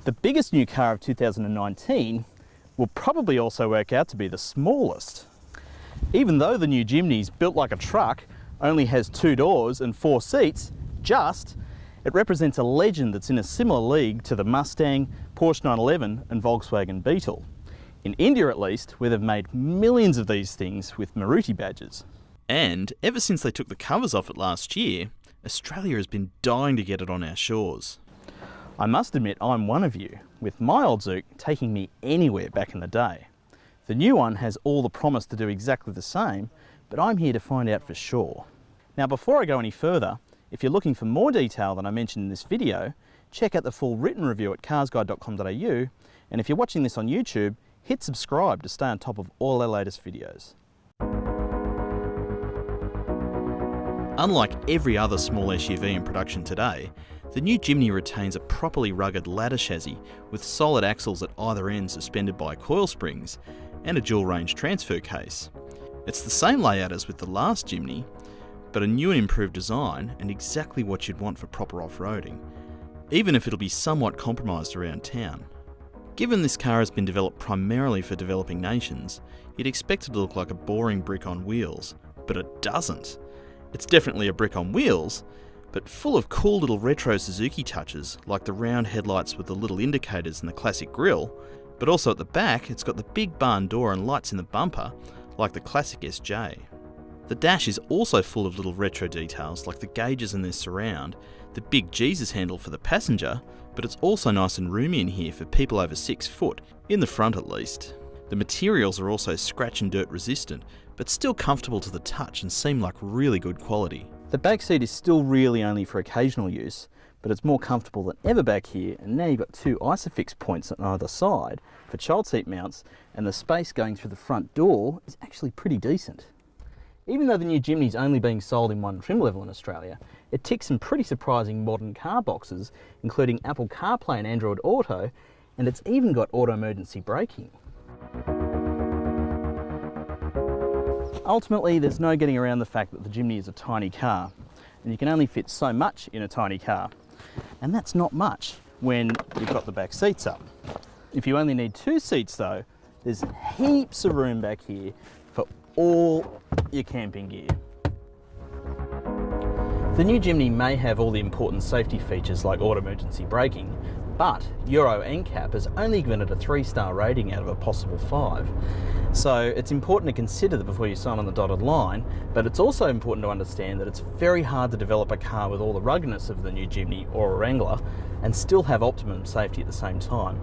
The biggest new car of 2019 will probably also work out to be the smallest. Even though the new Jimny's built like a truck, only has 2 doors and 4 seats, it represents a legend that's in a similar league to the Mustang, Porsche 911 and Volkswagen Beetle. In India at least, where they've made millions of these things with Maruti badges. And ever since they took the covers off it last year, Australia has been dying to get it on our shores. I must admit I'm one of you, with my old Zook taking me anywhere back in the day. The new one has all the promise to do exactly the same, but I'm here to find out for sure. Now before I go any further, if you're looking for more detail than I mentioned in this video, check out the full written review at carsguide.com.au, and if you're watching this on YouTube, hit subscribe to stay on top of all our latest videos. Unlike every other small SUV in production today, the new Jimny retains a properly rugged ladder chassis with solid axles at either end suspended by coil springs and a dual range transfer case. It's the same layout as with the last Jimny, but a new and improved design and exactly what you'd want for proper off-roading, even if it'll be somewhat compromised around town. Given this car has been developed primarily for developing nations, you'd expect it to look like a boring brick on wheels, but it doesn't. It's definitely a brick on wheels, but full of cool little retro Suzuki touches, like the round headlights with the little indicators and the classic grille, but also at the back it's got the big barn door and lights in the bumper, like the classic SJ. The dash is also full of little retro details like the gauges in their surround, the big Jesus handle for the passenger, but it's also nice and roomy in here for people over 6 foot, in the front at least. The materials are also scratch and dirt resistant, but still comfortable to the touch and seem like really good quality. The back seat is still really only for occasional use, but it's more comfortable than ever back here, and now you've got 2 ISOFIX points on either side for child seat mounts, and the space going through the front door is actually pretty decent. Even though the new Jimny is only being sold in one trim level in Australia, it ticks some pretty surprising modern car boxes, including Apple CarPlay and Android Auto, and it's even got auto emergency braking. Ultimately, there's no getting around the fact that the Jimny is a tiny car, and you can only fit so much in a tiny car. And that's not much when you've got the back seats up. If you only need 2 seats though, there's heaps of room back here for all your camping gear. The new Jimny may have all the important safety features like auto emergency braking, but Euro NCAP has only given it a 3-star rating out of a possible 5. So it's important to consider that before you sign on the dotted line, but it's also important to understand that it's very hard to develop a car with all the ruggedness of the new Jimny or a Wrangler and still have optimum safety at the same time.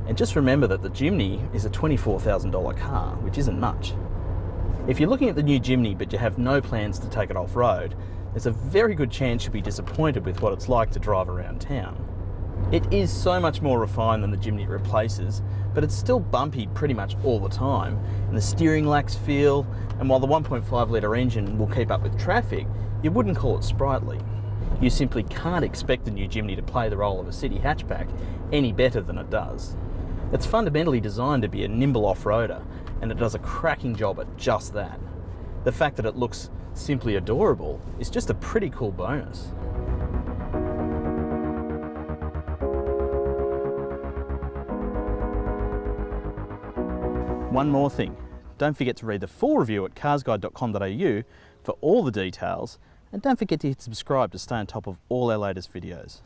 And just remember that the Jimny is a $24,000 car, which isn't much. If you're looking at the new Jimny but you have no plans to take it off-road, there's a very good chance you'll be disappointed with what it's like to drive around town. It is so much more refined than the Jimny it replaces, but it's still bumpy pretty much all the time, and the steering lacks feel, and while the 1.5 litre engine will keep up with traffic, you wouldn't call it sprightly. You simply can't expect the new Jimny to play the role of a city hatchback any better than it does. It's fundamentally designed to be a nimble off-roader, and it does a cracking job at just that. The fact that it looks simply adorable is just a pretty cool bonus. One more thing, don't forget to read the full review at carsguide.com.au for all the details, and don't forget to hit subscribe to stay on top of all our latest videos.